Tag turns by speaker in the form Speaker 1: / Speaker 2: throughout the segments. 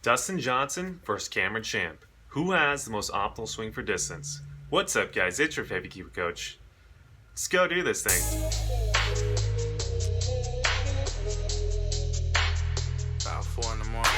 Speaker 1: Dustin Johnson versus Cameron Champ. Who has the most optimal swing for distance? What's up, guys? It's your favorite Kiwicoach. Let's go do this thing.
Speaker 2: About 4 in the morning.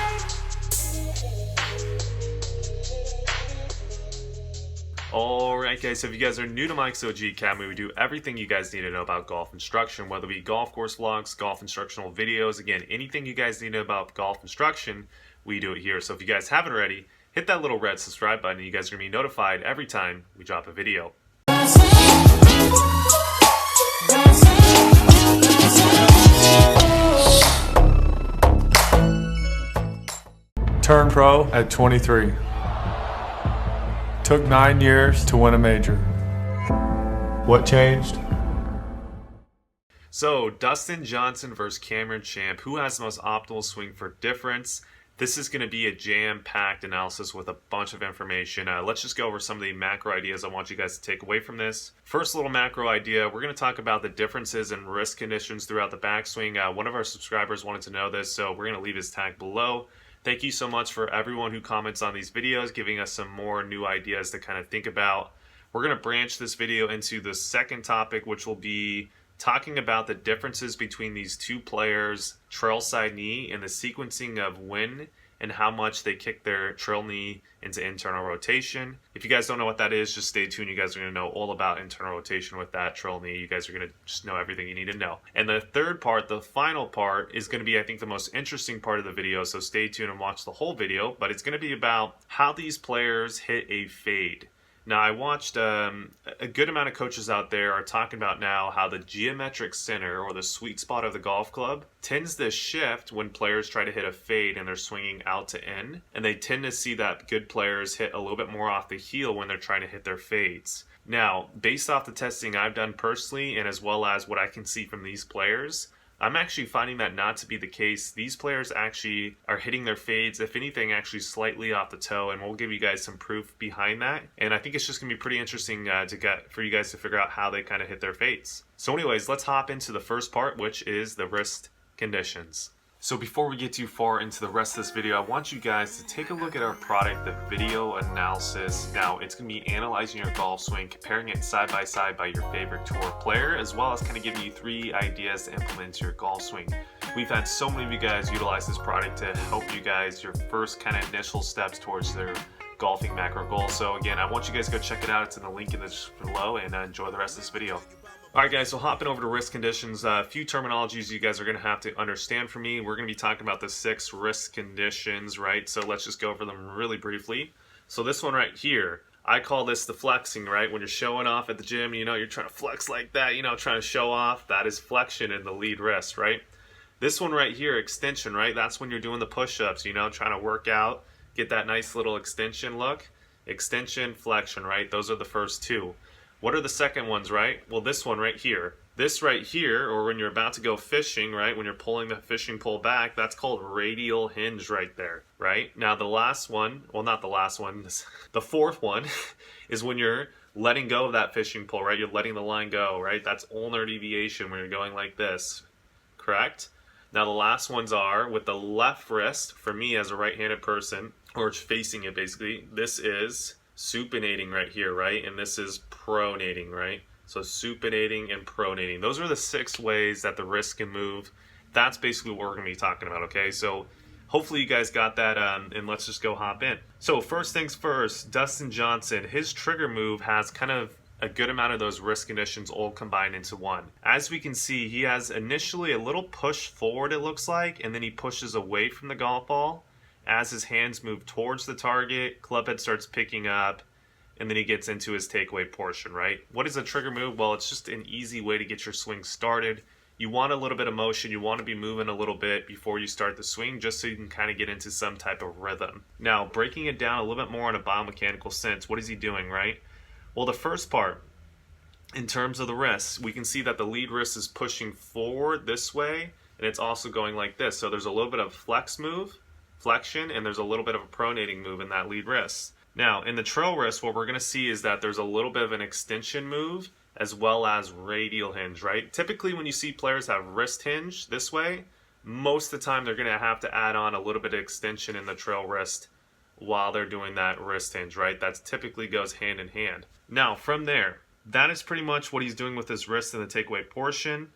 Speaker 1: Alright guys, so if you guys are new to Mike's OG Academy, we do everything you guys need to know about golf instruction, whether it be golf course vlogs, golf instructional videos, again, anything you guys need to know about golf instruction, we do it here. So if you guys haven't already, hit that little red subscribe button and you guys are going to be notified every time we drop a video.
Speaker 3: Turned pro at 23. Took 9 years to win a major. What changed?
Speaker 1: So, Dustin Johnson versus Cameron Champ. Who has the most optimal swing for difference? This is going to be a jam-packed analysis with a bunch of information. Let's just go over some of the macro ideas I want you guys to take away from this. First little macro idea, we're going to talk about the differences in wrist conditions throughout the backswing. One of our subscribers wanted to know this, so we're going to leave his tag below. Thank you so much for everyone who comments on these videos, giving us some more new ideas to kind of think about. We're going to branch this video into the second topic, which will be talking about the differences between these two players' trail side knee and the sequencing of when and how much they kick their trail knee into internal rotation. If you guys don't know what that is, just stay tuned. You guys are going to know all about internal rotation with that trail knee. You guys are going to just know everything you need to know. And the third part, the final part, is going to be, I think, the most interesting part of the video. So stay tuned and watch the whole video. But it's going to be about how these players hit a fade. Now, I watched a good amount of coaches out there are talking about now how the geometric center, or the sweet spot of the golf club, tends to shift when players try to hit a fade and they're swinging out to in. And they tend to see that good players hit a little bit more off the heel when they're trying to hit their fades. Now, based off the testing I've done personally, and as well as what I can see from these players, I'm actually finding that not to be the case. These players actually are hitting their fades, if anything, actually slightly off the toe, and we'll give you guys some proof behind that. And I think it's just going to be pretty interesting for you guys to figure out how they kind of hit their fades. So anyways, let's hop into the first part, which is the wrist conditions. So before we get too far into the rest of this video, I want you guys to take a look at our product, the video analysis. Now, it's going to be analyzing your golf swing, comparing it side by side by your favorite tour player, as well as kind of giving you 3 ideas to implement into your golf swing. We've had so many of you guys utilize this product to help you guys, your first kind of initial steps towards their golfing macro goal. So again, I want you guys to go check it out. It's in the link in the description below, and enjoy the rest of this video. Alright guys, so hopping over to wrist conditions, a few terminologies you guys are going to have to understand from me. We're going to be talking about the 6 wrist conditions, right? So let's just go over them really briefly. So this one right here, I call this the flexing, right? When you're showing off at the gym, you know, you're trying to flex like that, you know, trying to show off. That is flexion in the lead wrist, right? This one right here, extension, right? That's when you're doing the push-ups, you know, trying to work out, get that nice little extension look. Extension, flexion, right? Those are the first 2. What are the second ones, right? Well, this one right here. This right here, or when you're about to go fishing, right? When you're pulling the fishing pole back, that's called radial hinge right there, right? Now the last one, well, not the last one, the fourth one is when you're letting go of that fishing pole, right? You're letting the line go, right? That's ulnar deviation when you're going like this, correct? Now the last ones are with the left wrist, for me as a right-handed person, or facing it basically, this is supinating right here, right? And this is pronating, right? So supinating and pronating. Those are the 6 ways that the wrist can move. That's basically what we're going to be talking about, okay? So hopefully you guys got that, and let's just go hop in. So first things first, Dustin Johnson, his trigger move has kind of a good amount of those wrist conditions all combined into one. As we can see, he has initially a little push forward, it looks like, and then he pushes away from the golf ball. As his hands move towards the target, clubhead starts picking up, and then he gets into his takeaway portion, right? What is a trigger move? Well, it's just an easy way to get your swing started. You want a little bit of motion. You want to be moving a little bit before you start the swing, just so you can kind of get into some type of rhythm. Now, breaking it down a little bit more in a biomechanical sense, what is he doing, right? Well, the first part, in terms of the wrist, we can see that the lead wrist is pushing forward this way, and it's also going like this. So there's a little bit of flexion, and there's a little bit of a pronating move in that lead wrist. Now, in the trail wrist, what we're going to see is that there's a little bit of an extension move as well as radial hinge, right? Typically, when you see players have wrist hinge this way, most of the time they're going to have to add on a little bit of extension in the trail wrist while they're doing that wrist hinge, right? That typically goes hand in hand. Now, from there, that is pretty much what he's doing with his wrist in the takeaway portion.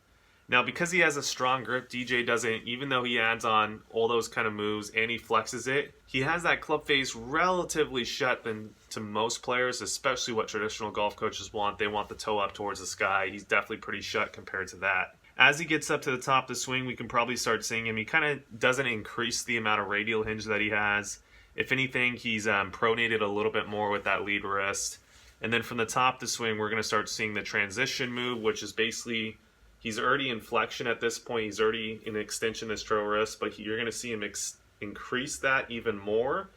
Speaker 1: Now, because he has a strong grip, DJ doesn't, even though he adds on all those kind of moves and he flexes it, he has that club face relatively shut than to most players, especially what traditional golf coaches want. They want the toe up towards the sky. He's definitely pretty shut compared to that. As he gets up to the top of the swing, we can probably start seeing him. He kind of doesn't increase the amount of radial hinge that he has. If anything, he's pronated a little bit more with that lead wrist. And then from the top of the swing, we're going to start seeing the transition move, which is basically, he's already in flexion at this point. He's already in extension this trail wrist, but you're going to see him increase that even more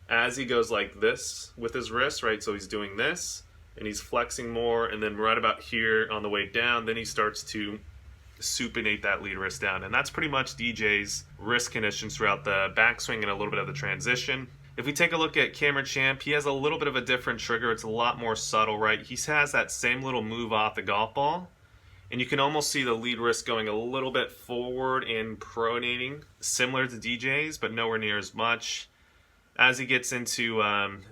Speaker 1: as he goes like this with his wrist, right? So he's doing this, and he's flexing more, and then right about here on the way down, then he starts to supinate that lead wrist down. And that's pretty much DJ's wrist conditions throughout the backswing and a little bit of the transition. If we take a look at Cameron Champ, he has a little bit of a different trigger. It's a lot more subtle, right? He has that same little move off the golf ball, and you can almost see the lead wrist going a little bit forward and pronating, similar to DJ's, but nowhere near as much. As he gets into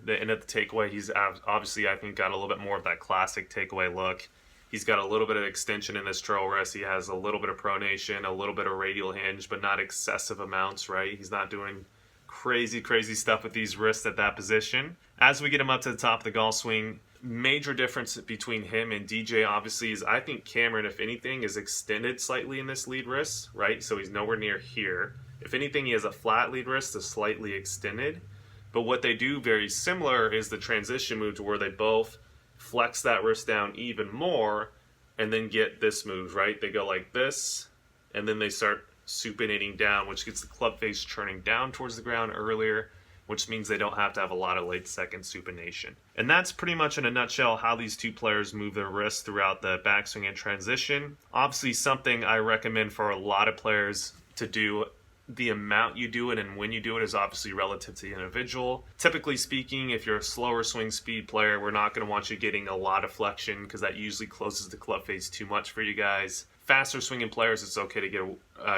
Speaker 1: the end of the takeaway, he's obviously, I think, got a little bit more of that classic takeaway look. He's got a little bit of extension in this trail wrist. He has a little bit of pronation, a little bit of radial hinge, but not excessive amounts, right? He's not doing crazy stuff with these wrists at that position. As we get him up to the top of the golf swing, major difference between him and DJ obviously is, I think Cameron, if anything, is extended slightly in this lead wrist, right? So he's nowhere near here. If anything, he has a flat lead wrist that's slightly extended. But what they do very similar is the transition move, to where they both flex that wrist down even more and then get this move, right? They go like this, and then they start supinating down, which gets the club face churning down towards the ground earlier, which means they don't have to have a lot of late second supination. And that's pretty much in a nutshell how these two players move their wrists throughout the backswing and transition. Obviously something I recommend for a lot of players to do. The amount you do it and when you do it is obviously relative to the individual. Typically speaking, if you're a slower swing speed player, we're not going to want you getting a lot of flexion, because that usually closes the club face too much for you guys. Faster swinging players, it's okay to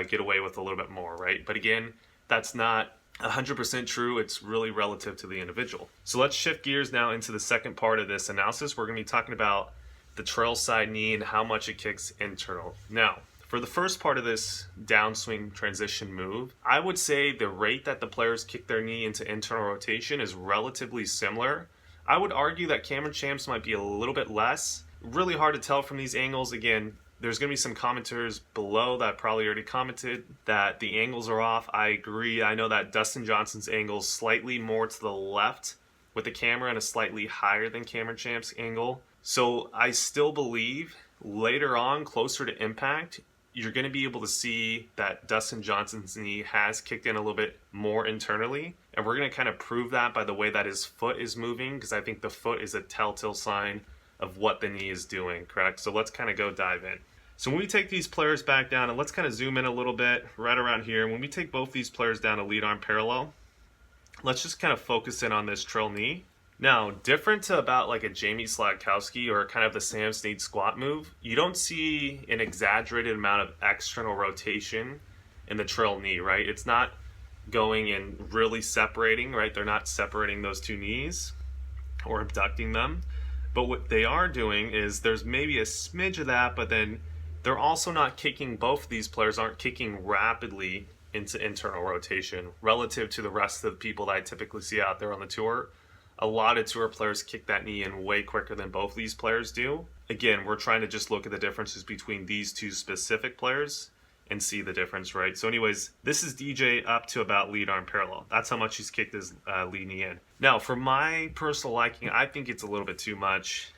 Speaker 1: get away with a little bit more, right? But again, that's not 100% true. It's really relative to the individual. So let's shift gears now into the second part of this analysis. We're going to be talking about the trail side knee and how much it kicks internal. Now, for the first part of this downswing transition move, I would say the rate that the players kick their knee into internal rotation is relatively similar. I would argue that Cameron Champ's might be a little bit less. Really hard to tell from these angles. Again, there's going to be some commenters below that probably already commented that the angles are off. I agree. I know that Dustin Johnson's angle is slightly more to the left with the camera and a slightly higher than Cameron Champ's angle. So I still believe later on, closer to impact, you're going to be able to see that Dustin Johnson's knee has kicked in a little bit more internally. And we're going to kind of prove that by the way that his foot is moving, because I think the foot is a telltale sign of what the knee is doing, correct? So let's kind of go dive in. So when we take these players back down, and let's kind of zoom in a little bit right around here. When we take both these players down to lead arm parallel, let's just kind of focus in on this trail knee. Now, different to about like a Jamie Sladkowski or kind of the Sam Snead squat move, you don't see an exaggerated amount of external rotation in the trail knee, right? It's not going and really separating, right? They're not separating those two knees or abducting them. But what they are doing is there's maybe a smidge of that, but then they're also not kicking, both of these players aren't kicking rapidly into internal rotation relative to the rest of the people that I typically see out there on the tour. A lot of tour players kick that knee in way quicker than both of these players do. Again, we're trying to just look at the differences between these two specific players and see the difference, right? So anyways, this is DJ up to about lead arm parallel. That's how much he's kicked his lead knee in. Now, for my personal liking, I think it's a little bit too much.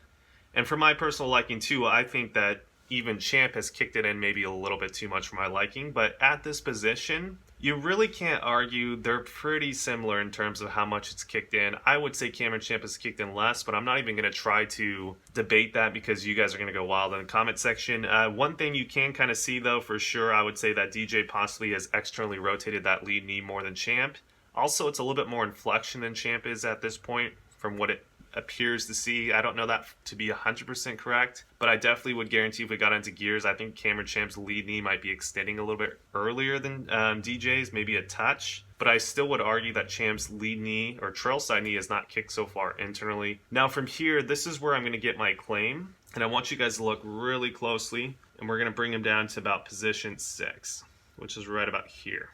Speaker 1: And for my personal liking too, I think that even Champ has kicked it in maybe a little bit too much for my liking. But at this position, you really can't argue. They're pretty similar in terms of how much it's kicked in. I would say Cameron Champ has kicked in less, but I'm not even going to try to debate that because you guys are going to go wild in the comment section. One thing you can kind of see, though, for sure, I would say that DJ possibly has externally rotated that lead knee more than Champ. Also, it's a little bit more in flexion than Champ is at this point from what it appears to see. I don't know that to be 100% correct, but I definitely would guarantee if we got into gears, I think Cameron Champ's lead knee might be extending a little bit earlier than DJ's, maybe a touch. But I still would argue that Champ's lead knee or trail side knee has not kicked so far internally. Now from here, this is where I'm going to get my claim. And I want you guys to look really closely. And we're going to bring him down to about position 6, which is right about here.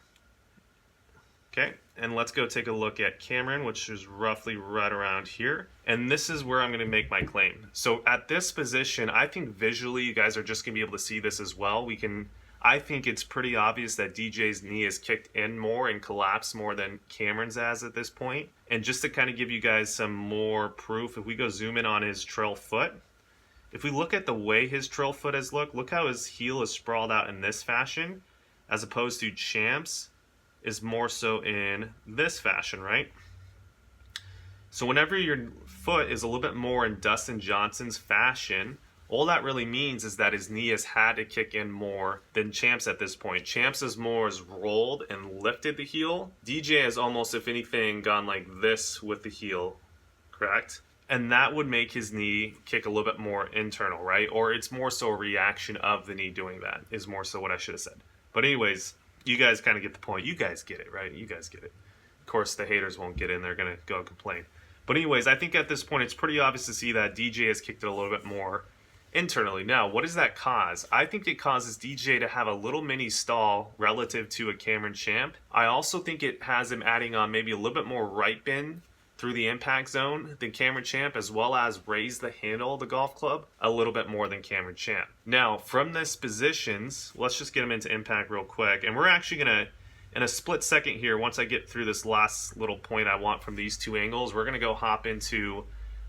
Speaker 1: Okay, and let's go take a look at Cameron, which is roughly right around here. And this is where I'm going to make my claim. So at this position, I think visually you guys are just going to be able to see this as well. I think it's pretty obvious that DJ's knee is kicked in more and collapsed more than Cameron's has at this point. And just to kind of give you guys some more proof, if we go zoom in on his trail foot, if we look at the way his trail foot has look how his heel is sprawled out in this fashion, as opposed to Champ's is more so in this fashion, right? So whenever your foot is a little bit more in Dustin Johnson's fashion, all that really means is that his knee has had to kick in more than Champ's at this point. Champ's is more as rolled and lifted the heel. DJ has almost, if anything, gone like this with the heel, correct? And that would make his knee kick a little bit more internal, right? Or it's more so a reaction of the knee doing that, is more so what I should have said. But anyways, you guys kind of get the point. You guys get it, right? You guys get it. Of course, the haters won't get in. They're going to go complain. But anyways, I think at this point, it's pretty obvious to see that DJ has kicked it a little bit more internally. Now, what does that cause? I think it causes DJ to have a little mini stall relative to a Cameron Champ. I also think it has him adding on maybe a little bit more right bend through the impact zone than Cameron Champ, as well as raise the handle of the golf club a little bit more than Cameron Champ. Now, from this positions, let's just get him into impact real quick. And we're actually going to, in a split second here, once I get through this last little point I want from these two angles, we're going to go hop into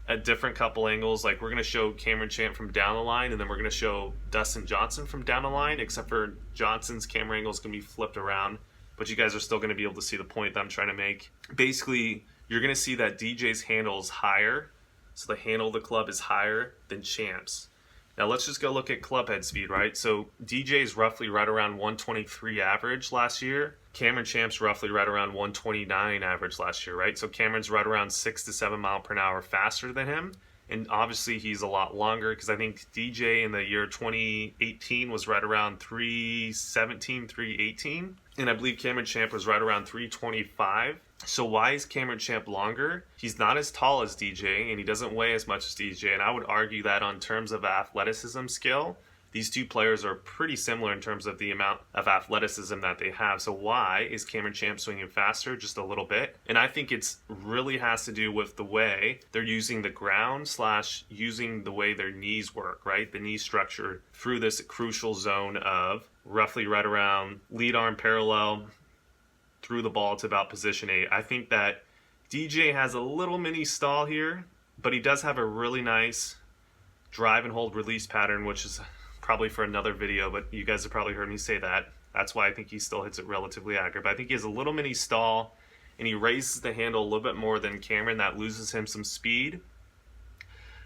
Speaker 1: a different couple angles. Like we're going to show Cameron Champ from down the line, and then we're going to show Dustin Johnson from down the line, except for Johnson's camera angle is going to be flipped around. But you guys are still going to be able to see the point that I'm trying to make. Basically, you're going to see that DJ's handle is higher, so the handle of the club is higher than Champ's. Now let's just go look at club head speed, right? So DJ's roughly right around 123 average last year. Cameron Champ's roughly right around 129 average last year, right? So Cameron's right around 6 to 7 mile per hour faster than him. And obviously he's a lot longer, because I think DJ in the year 2018 was right around 317, 318. And I believe Cameron Champ was right around 325. So why is Cameron Champ longer? He's not as tall as DJ, and he doesn't weigh as much as DJ. And I would argue that on terms of athleticism skill, these two players are pretty similar in terms of the amount of athleticism that they have. So why is Cameron Champ swinging faster? Just a little bit. And I think it's really has to do with the way they're using the ground / using the way their knees work, right? The knee structure through this crucial zone of roughly right around lead arm parallel through the ball to about position 8. I think that DJ has a little mini stall here, but he does have a really nice drive and hold release pattern, which is probably for another video, but you guys have probably heard me say that. That's why I think he still hits it relatively accurate. But I think he has a little mini stall, and he raises the handle a little bit more than Cameron. That loses him some speed.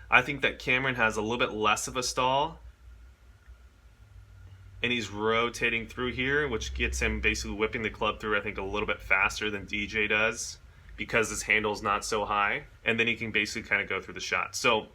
Speaker 1: I think that Cameron has a little bit less of a stall, and he's rotating through here, which gets him basically whipping the club through, I think, a little bit faster than DJ does, because his handle's not so high. And then he can basically kind of go through the shot. So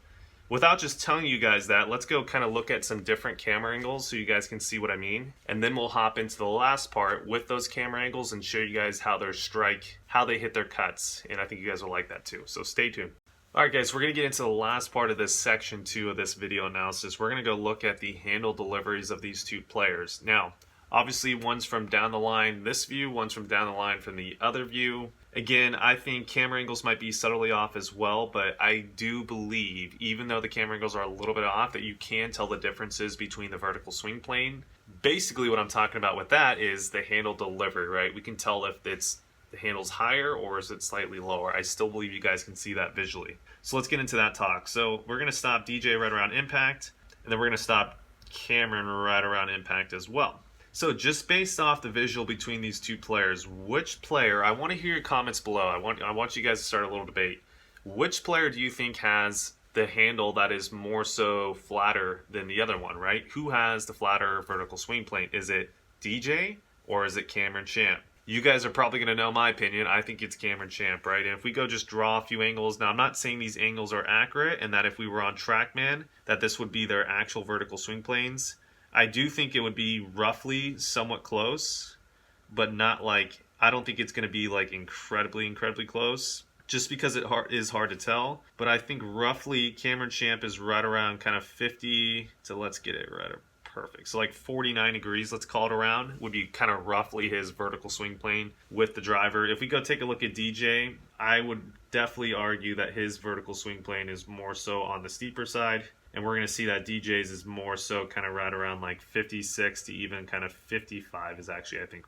Speaker 1: without just telling you guys that, let's go kind of look at some different camera angles so you guys can see what I mean. And then we'll hop into the last part with those camera angles and show you guys how they hit their cuts. And I think you guys will like that too. So stay tuned. Alright guys, we're going to get into the last part of this section 2 of this video analysis. We're going to go look at the handle deliveries of these two players. Now, obviously one's from down the line this view, one's from down the line from the other view. Again, I think camera angles might be subtly off as well, but I do believe, even though the camera angles are a little bit off, that you can tell the differences between the vertical swing plane. Basically what I'm talking about with that is the handle delivery, right? We can tell if it's the handle's higher or is it slightly lower. I still believe you guys can see that visually. So let's get into that talk. So we're going to stop DJ right around impact, and then we're going to stop Cameron right around impact as well. So just based off the visual between these two players, which player, I want to hear your comments below. I want you guys to start a little debate. Which player do you think has the handle that is more so flatter than the other one, right? Who has the flatter vertical swing plane? Is it DJ or is it Cameron Champ? You guys are probably going to know my opinion. I think it's Cameron Champ, right? And if we go just draw a few angles, now I'm not saying these angles are accurate and that if we were on TrackMan, that this would be their actual vertical swing planes. I do think it would be roughly somewhat close, but not like, I don't think it's going to be like incredibly close, just because it is hard to tell. But I think roughly Cameron Champ is right around kind of 50, so let's get it right. Perfect. So like 49 degrees, let's call it around, would be kind of roughly his vertical swing plane with the driver. If we go take a look at DJ, I would definitely argue that his vertical swing plane is more so on the steeper side. And we're going to see that DJ's is more so kind of right around like 56 to even kind of 55 is actually, I think,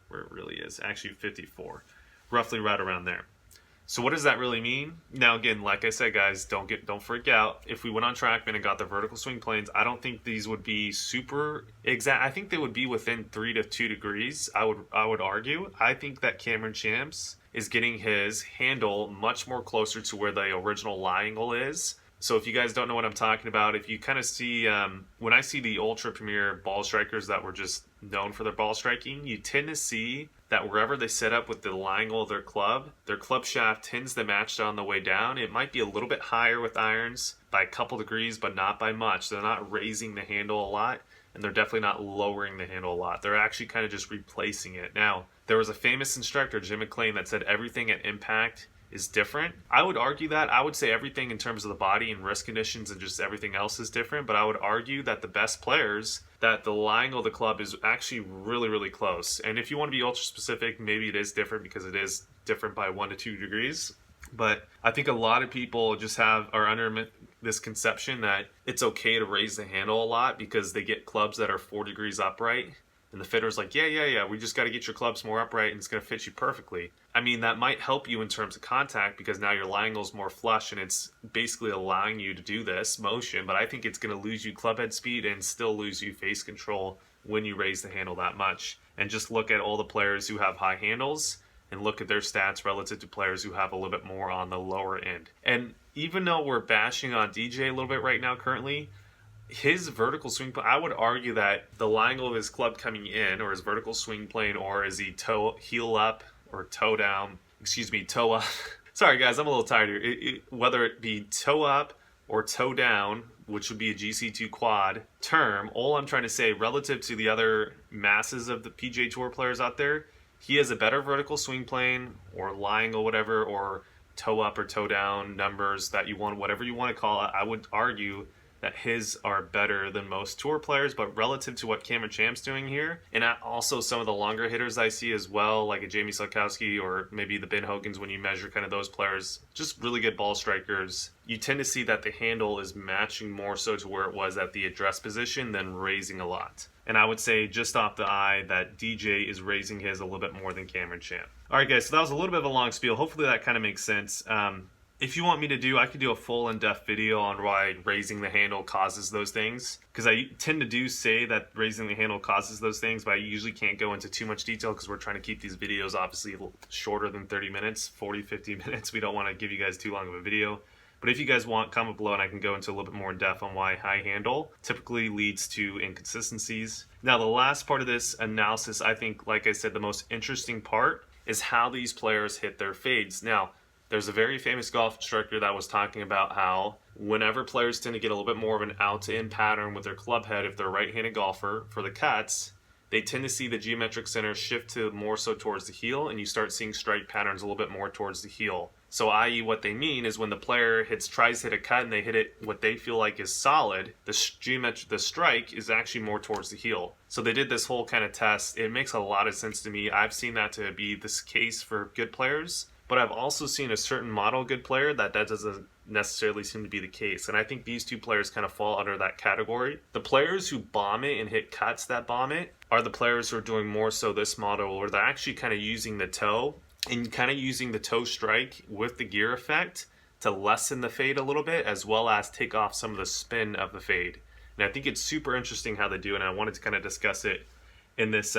Speaker 1: where it really is. Actually 54. Roughly right around there. So what does that really mean? Now again, like I said, guys, don't freak out. If we went on TrackMan and got the vertical swing planes, I don't think these would be super exact. I think they would be within 3 to 2 degrees. I would argue. I think that Cameron Champs is getting his handle much more closer to where the original lie angle is. So if you guys don't know what I'm talking about, if you kind of see, when I see the ultra premier ball strikers that were just known for their ball striking, you tend to see that wherever they set up with the lie angle of their club shaft tends to match on the way down. It might be a little bit higher with irons by a couple degrees, but not by much. They're not raising the handle a lot, and they're definitely not lowering the handle a lot. They're actually kind of just replacing it. Now, there was a famous instructor, Jim McLean, that said everything at impact is different. I would argue that. I would say everything in terms of the body and wrist conditions and just everything else is different, but I would argue that the best players, that the lie angle of the club is actually really close. And if you want to be ultra specific, maybe it is different because it is different by 1 to 2 degrees. But I think a lot of people just are under this conception that it's okay to raise the handle a lot because they get clubs that are 4 degrees upright. And the fitter's like, yeah, we just got to get your clubs more upright and it's going to fit you perfectly. I mean, that might help you in terms of contact because now your lie angle's more flush and it's basically allowing you to do this motion. But I think it's going to lose you club head speed and still lose you face control when you raise the handle that much. And just look at all the players who have high handles and look at their stats relative to players who have a little bit more on the lower end. And even though we're bashing on DJ a little bit right now currently, his vertical swing plane, I would argue that the lie angle of his club coming in, or his vertical swing plane, or is he heel up or toe down? Toe up. Sorry guys, I'm a little tired here. Whether it be toe up or toe down, which would be a GC2 quad term, all I'm trying to say relative to the other masses of the PGA Tour players out there, he has a better vertical swing plane or lie angle, whatever, or toe up or toe down numbers that you want, whatever you want to call it. I would argue that his are better than most tour players, but relative to what Cameron Champ's doing here, and also some of the longer hitters I see as well, like a Jamie Sulkowski or maybe the Ben Hogans, when you measure kind of those players, just really good ball strikers, you tend to see that the handle is matching more so to where it was at the address position than raising a lot. And I would say just off the eye that DJ is raising his a little bit more than Cameron Champ. All right, guys, so that was a little bit of a long spiel. Hopefully that kind of makes sense. If you want me to do, I could do a full in-depth video on why raising the handle causes those things. Because I tend to say that raising the handle causes those things, but I usually can't go into too much detail because we're trying to keep these videos obviously shorter than 30 minutes, 40, 50 minutes. We don't want to give you guys too long of a video. But if you guys want, comment below and I can go into a little bit more in depth on why high handle typically leads to inconsistencies. Now, the last part of this analysis, I think, like I said, the most interesting part is how these players hit their fades. Now, there's a very famous golf instructor that was talking about how whenever players tend to get a little bit more of an out-to-in pattern with their club head, if they're a right-handed golfer, for the cuts, they tend to see the geometric center shift to more so towards the heel, and you start seeing strike patterns a little bit more towards the heel. So i.e. what they mean is when the player tries to hit a cut and they hit it what they feel like is solid, the strike is actually more towards the heel. So they did this whole kind of test. It makes a lot of sense to me. I've seen that to be this case for good players. But I've also seen a certain model good player that doesn't necessarily seem to be the case. And I think these two players kind of fall under that category. The players who bomb it and hit cuts that bomb it are the players who are doing more so this model where they're actually kind of using the toe and kind of using the toe strike with the gear effect to lessen the fade a little bit as well as take off some of the spin of the fade. And I think it's super interesting how they do it, and I wanted to kind of discuss it in this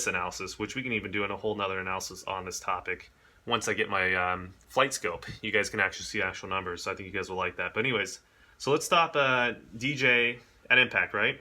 Speaker 1: analysis, which we can even do in a whole nother analysis on this topic. Once I get my flight scope, you guys can actually see actual numbers, so I think you guys will like that. But anyways, so let's stop DJ at impact, right?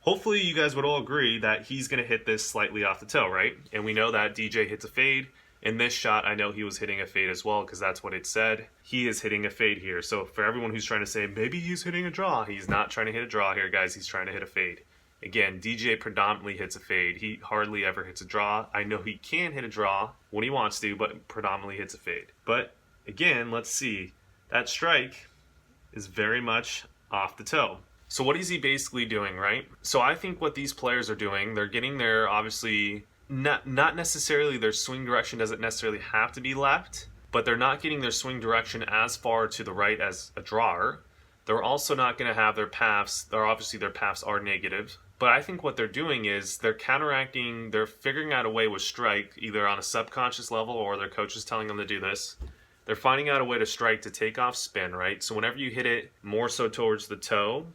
Speaker 1: hopefully you guys would all agree that he's going to hit this slightly off the toe, right? And we know that DJ hits a fade. In this shot, I know he was hitting a fade as well because that's what it said. He is hitting a fade here. So for everyone who's trying to say, maybe he's hitting a draw, he's not trying to hit a draw here, guys. He's trying to hit a fade. Again, DJ predominantly hits a fade. He hardly ever hits a draw. I know he can hit a draw when he wants to, but predominantly hits a fade. But again, let's see. That strike is very much off the toe. So what is he basically doing, right? So I think what these players are doing, they're getting their, obviously, not necessarily their swing direction doesn't necessarily have to be left, but they're not getting their swing direction as far to the right as a drawer. They're also not going to have their paths, obviously their paths are negative, but I think what they're doing is they're counteracting, they're figuring out a way with strike, either on a subconscious level or their coach is telling them to do this. They're finding out a way to strike to take off spin, right? So whenever you hit it more so towards the toe,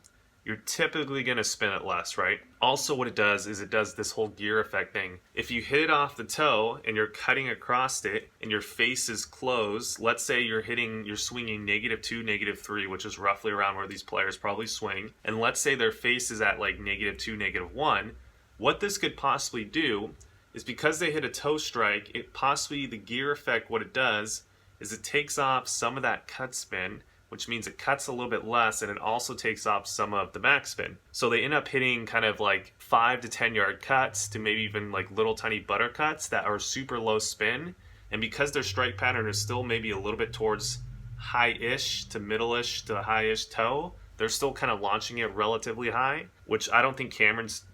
Speaker 1: you're typically going to spin it less, right? Also what it does is it does this whole gear effect thing. If you hit it off the toe and you're cutting across it and your face is closed, let's say you're swinging -2, -3, which is roughly around where these players probably swing, and let's say their face is at like -2, -1, what this could possibly do is because they hit a toe strike, the gear effect, what it does is it takes off some of that cut spin, which means it cuts a little bit less, and it also takes off some of the backspin. So they end up hitting kind of like 5 to 10 yard cuts to maybe even like little tiny butter cuts that are super low spin. And because their strike pattern is still maybe a little bit towards high-ish to middle-ish to high-ish toe, they're still kind of launching it relatively high, which I don't think Cameron's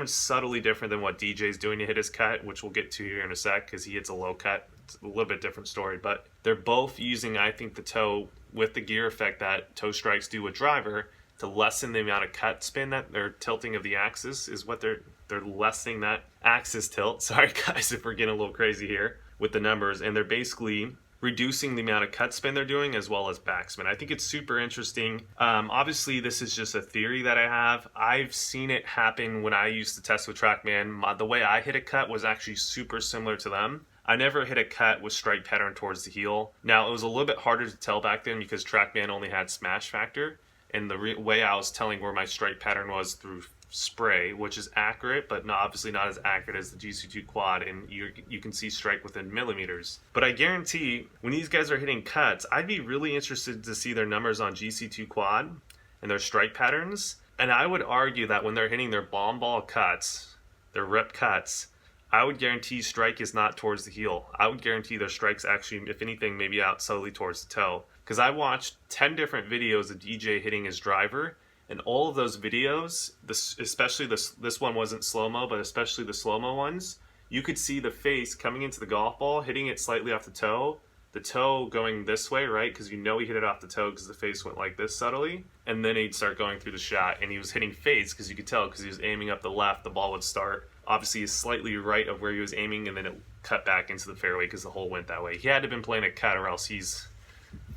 Speaker 1: subtly different than what DJ's doing to hit his cut, which we'll get to here in a sec because he hits a low cut. It's a little bit different story, but they're both using, I think, the toe with the gear effect that toe strikes do with driver to lessen the amount of cut spin that they're tilting of the axis is what they're lessening that axis tilt. Sorry guys if we're getting a little crazy here with the numbers, and they're basically reducing the amount of cut spin they're doing as well as backspin. I think it's super interesting. Obviously this is just a theory that I have. I've seen it happen when I used to test with TrackMan. The way I hit a cut was actually super similar to them. I never hit a cut with strike pattern towards the heel. Now, it was a little bit harder to tell back then because TrackMan only had smash factor, and the way I was telling where my strike pattern was through spray, which is accurate, but obviously not as accurate as the GC2 quad, and you can see strike within millimeters. But I guarantee when these guys are hitting cuts, I'd be really interested to see their numbers on GC2 quad and their strike patterns, and I would argue that when they're hitting their bomb ball cuts, their rip cuts, I would guarantee strike is not towards the heel. I would guarantee their strike's actually, if anything, maybe out subtly towards the toe. Because I watched 10 different videos of DJ hitting his driver, and all of those videos, especially this one wasn't slow-mo, but especially the slow-mo ones, you could see the face coming into the golf ball, hitting it slightly off the toe going this way, right? Because you know he hit it off the toe because the face went like this subtly, and then he'd start going through the shot, and he was hitting fades because you could tell because he was aiming up the left, the ball would start obviously slightly right of where he was aiming, and then it cut back into the fairway because the hole went that way. He had to have been playing a cut or else he's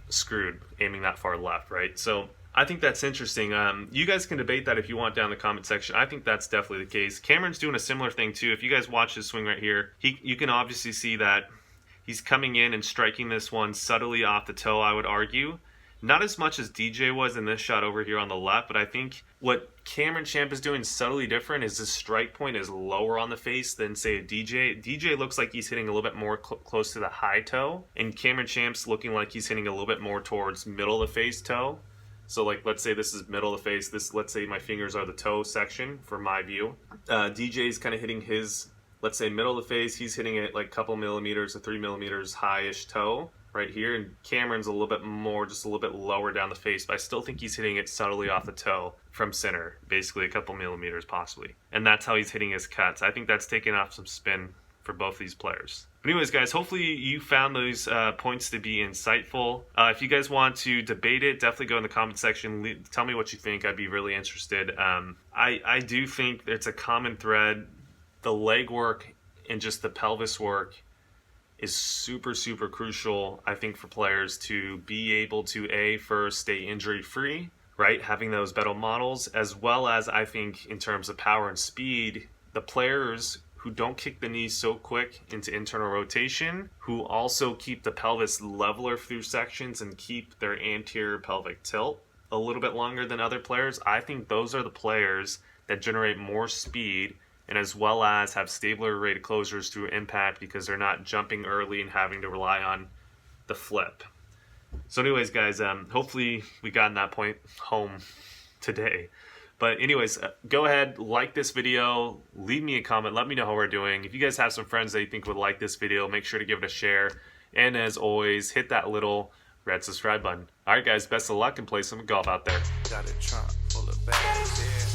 Speaker 1: screwed aiming that far left, right? So I think that's interesting. You guys can debate that if you want down in the comment section. I think that's definitely the case. Cameron's doing a similar thing too. If you guys watch his swing right here, you can obviously see that he's coming in and striking this one subtly off the toe, I would argue. Not as much as DJ was in this shot over here on the left, but I think what Cameron Champ is doing subtly different is his strike point is lower on the face than, say, a DJ. DJ looks like he's hitting a little bit more close to the high toe, and Cameron Champ's looking like he's hitting a little bit more towards middle of the face toe. So, like, let's say this is middle of the face. Let's say my fingers are the toe section for my view. DJ's kind of hitting his, let's say, middle of the face. He's hitting it like a couple millimeters to 3 millimeters high-ish toe right here, and Cameron's a little bit more, just a little bit lower down the face, but I still think he's hitting it subtly off the toe from center, basically a couple millimeters possibly. And that's how he's hitting his cuts. I think that's taking off some spin for both these players. But anyways, guys, hopefully you found those points to be insightful. If you guys want to debate it, definitely go in the comment section. Tell me what you think. I'd be really interested. I do think it's a common thread. The leg work and just the pelvis work is super, super crucial, I think, for players to be able to, first stay injury-free, right? Having those better models, as well as, I think, in terms of power and speed, the players who don't kick the knees so quick into internal rotation, who also keep the pelvis leveler through sections and keep their anterior pelvic tilt a little bit longer than other players, I think those are the players that generate more speed and as well as have stabler rate of closures through impact because they're not jumping early and having to rely on the flip. So anyways, guys, hopefully we got that point home today. But anyways, go ahead, like this video, leave me a comment, let me know how we're doing. If you guys have some friends that you think would like this video, make sure to give it a share. And as always, hit that little red subscribe button. All right, guys, best of luck and play some golf out there.
Speaker 2: Got a trunk full of bags, yeah.